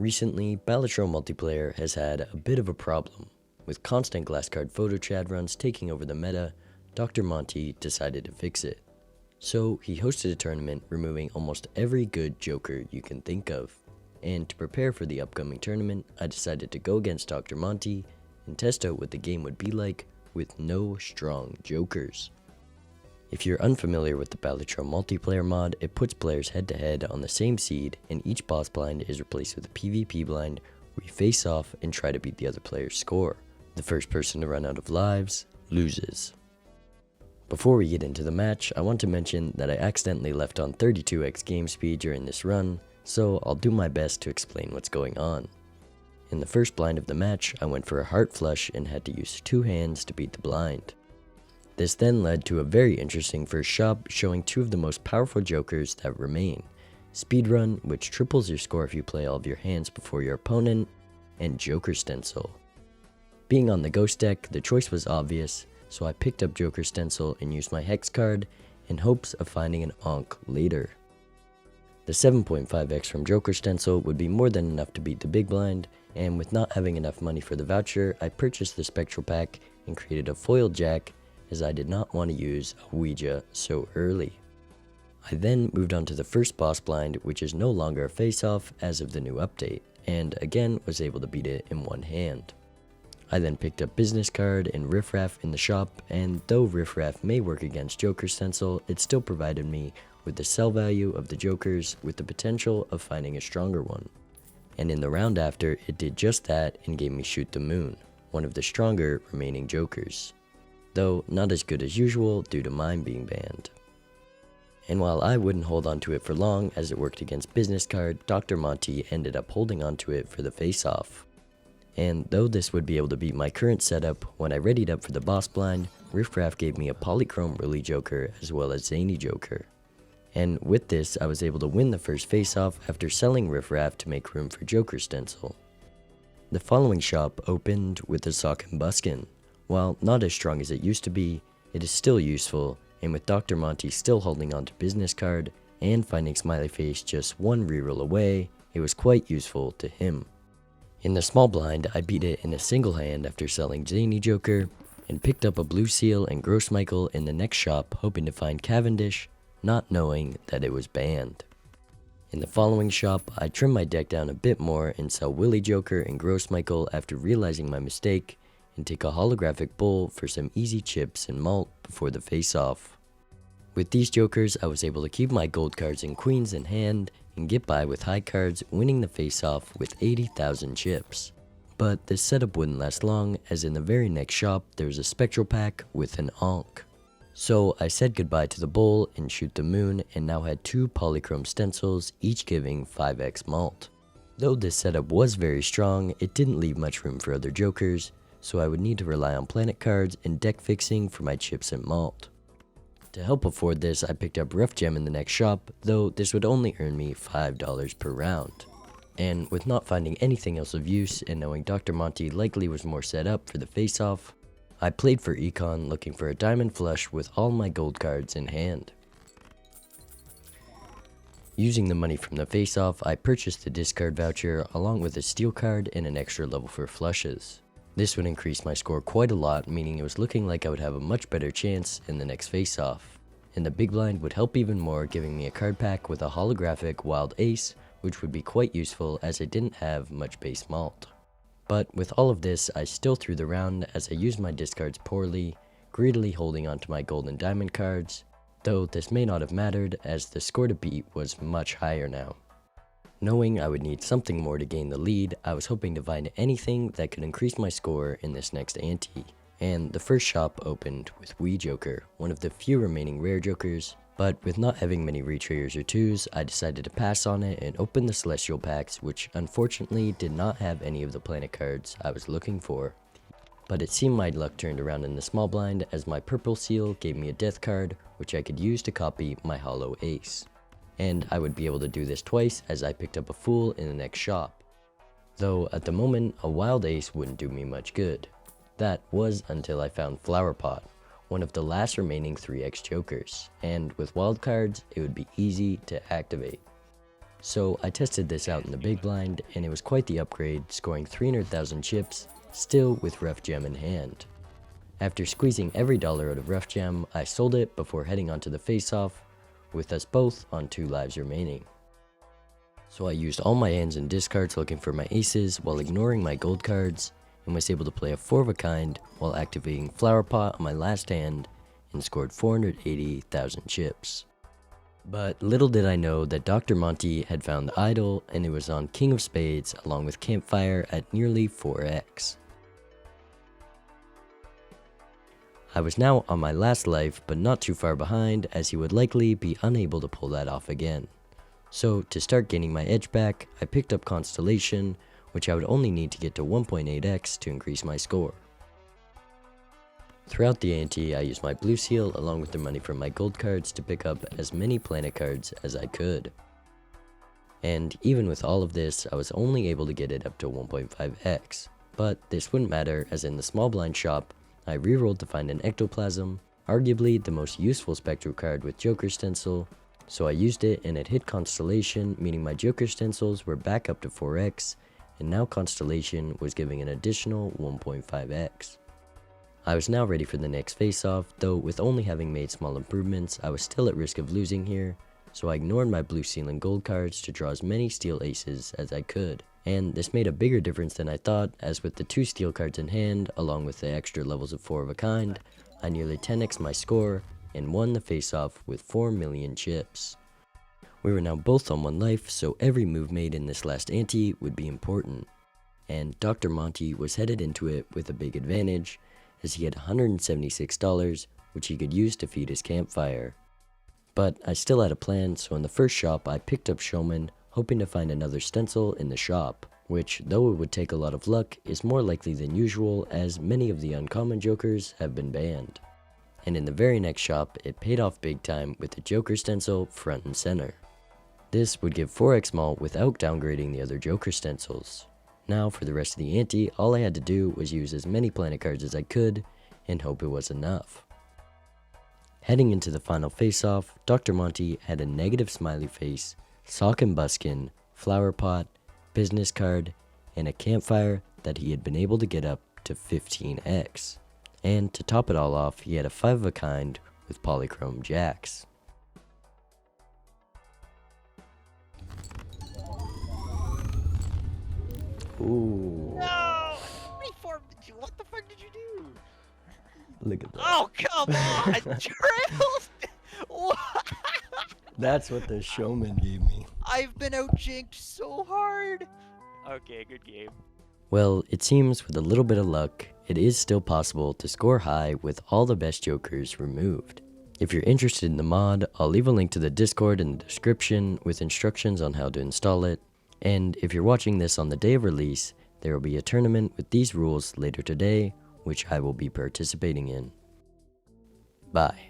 Recently, Balatro Multiplayer has had a bit of a problem. With constant glass card photo chat runs taking over the meta, Dr. Monty decided to fix it. So he hosted a tournament removing almost every good joker you can think of. And to prepare for the upcoming tournament, I decided to go against Dr. Monty and test out what the game would be like with no strong jokers. If you're unfamiliar with the Balatro Multiplayer mod, it puts players head to head on the same seed, and each boss blind is replaced with a PvP blind where you face off and try to beat the other player's score. The first person to run out of lives loses. Before we get into the match, I want to mention that I accidentally left on 32x game speed during this run, so I'll do my best to explain what's going on. In the first blind of the match, I went for a heart flush and had to use 2 hands to beat the blind. This then led to a very interesting first shop showing 2 of the most powerful jokers that remain. Speedrun, which triples your score if you play all of your hands before your opponent, and Joker Stencil. Being on the ghost deck, the choice was obvious, so I picked up Joker Stencil and used my Hex card in hopes of finding an Ankh later. The 7.5x from Joker Stencil would be more than enough to beat the big blind, and with not having enough money for the voucher, I purchased the Spectral Pack and created a foiled Jack, as I did not want to use a Ouija so early. I then moved on to the first boss blind, which is no longer a face-off as of the new update, and again was able to beat it in 1 hand. I then picked up Business Card and Riffraff in the shop, and though Riffraff may work against Joker Stencil, it still provided me with the sell value of the Jokers with the potential of finding a stronger one. And in the round after, it did just that and gave me Shoot the Moon, one of the stronger remaining Jokers, though not as good as usual due to mine being banned. And while I wouldn't hold on to it for long as it worked against Business Card, Dr. Monty ended up holding on to it for the face-off. And though this would be able to beat my current setup, when I readied up for the boss blind, Riffraff gave me a Polychrome Ruli Joker as well as Zany Joker. And with this, I was able to win the first face-off after selling Riffraff to make room for Joker Stencil. The following shop opened with the Sock and Buskin. While not as strong as it used to be, it is still useful, and with Dr. Monty still holding on to Business Card and finding Smiley Face just 1 reroll away, it was quite useful to him. In the small blind, I beat it in a single hand after selling Zany Joker, and picked up a Blue Seal and Gross Michael in the next shop hoping to find Cavendish, not knowing that it was banned. In the following shop, I trimmed my deck down a bit more and sell Willy Joker and Gross Michael after realizing my mistake, and take a holographic bull for some easy chips and malt before the face-off. With these jokers, I was able to keep my gold cards and queens in hand and get by with high cards, winning the face-off with 80,000 chips. But this setup wouldn't last long, as in the very next shop there was a Spectral Pack with an Ankh. So I said goodbye to the bull and Shoot the Moon, and now had 2 Polychrome Stencils, each giving 5x malt. Though this setup was very strong, it didn't leave much room for other jokers, so I would need to rely on planet cards and deck fixing for my chips and malt. To help afford this, I picked up Rough Gem in the next shop, though this would only earn me $5 per round. And with not finding anything else of use and knowing Dr. Monty likely was more set up for the face-off, I played for Econ looking for a diamond flush with all my gold cards in hand. Using the money from the face-off, I purchased the discard voucher along with a steel card and an extra level for flushes. This would increase my score quite a lot, meaning it was looking like I would have a much better chance in the next face-off. And the big blind would help even more, giving me a card pack with a holographic Wild Ace, which would be quite useful as I didn't have much base malt. But with all of this, I still threw the round as I used my discards poorly, greedily holding onto my gold and diamond cards, though this may not have mattered as the score to beat was much higher now. Knowing I would need something more to gain the lead, I was hoping to find anything that could increase my score in this next ante, and the first shop opened with Wee Joker, one of the few remaining rare jokers, but with not having many retriggers or 2s, I decided to pass on it and open the Celestial packs, which unfortunately did not have any of the planet cards I was looking for. But it seemed my luck turned around in the small blind as my Purple Seal gave me a death card, which I could use to copy my Hollow Ace. And I would be able to do this twice as I picked up a Fool in the next shop. Though at the moment, a Wild Ace wouldn't do me much good. That was until I found Flower Pot, one of the last remaining 3x jokers, and with wild cards, it would be easy to activate. So I tested this out in the big blind, and it was quite the upgrade, scoring 300,000 chips, still with Rough Gem in hand. After squeezing every dollar out of Rough Gem, I sold it before heading onto the face-off, with us both on 2 lives remaining. So I used all my hands and discards looking for my aces while ignoring my gold cards, and was able to play a 4 of a kind while activating Flower Pot on my last hand, and scored 480,000 chips. But little did I know that Dr. Monty had found the idol, and it was on King of Spades along with Campfire at nearly 4x. I was now on my last life, but not too far behind, as he would likely be unable to pull that off again. So to start gaining my edge back, I picked up Constellation, which I would only need to get to 1.8x to increase my score. Throughout the ante, I used my blue seal along with the money from my gold cards to pick up as many planet cards as I could. And even with all of this, I was only able to get it up to 1.5x. But this wouldn't matter, as in the small blind shop, I rerolled to find an Ectoplasm, arguably the most useful Spectral card with Joker Stencil, so I used it and it hit Constellation, meaning my Joker Stencils were back up to 4x, and now Constellation was giving an additional 1.5x. I was now ready for the next face-off, though with only having made small improvements, I was still at risk of losing here, so I ignored my blue seal and gold cards to draw as many steel aces as I could. And this made a bigger difference than I thought, as with the 2 steel cards in hand, along with the extra levels of 4 of a kind, I nearly 10x'd my score, and won the face-off with 4 million chips. We were now both on 1 life, so every move made in this last ante would be important. And Dr. Monty was headed into it with a big advantage, as he had $176, which he could use to feed his campfire. But I still had a plan, so in the first shop I picked up Showman, hoping to find another stencil in the shop, which, though it would take a lot of luck, is more likely than usual, as many of the uncommon jokers have been banned. And in the very next shop, it paid off big time with the Joker stencil front and center. This would give 4x malt without downgrading the other Joker stencils. Now for the rest of the ante, all I had to do was use as many planet cards as I could, and hope it was enough. Heading into the final face-off, Dr. Monty had a negative smiley face, sock and buskin, flower pot, business card, and a campfire that he had been able to get up to 15x. And to top it all off, he had a 5 of a kind with polychrome jacks. Ooh. No! What the fuck did you do? Look at that. Oh, come on! Trails! What? That's what the Showman gave me. I've been out-jinked so hard! Okay, good game. Well, it seems with a little bit of luck, it is still possible to score high with all the best jokers removed. If you're interested in the mod, I'll leave a link to the Discord in the description with instructions on how to install it. And if you're watching this on the day of release, there will be a tournament with these rules later today, which I will be participating in. Bye.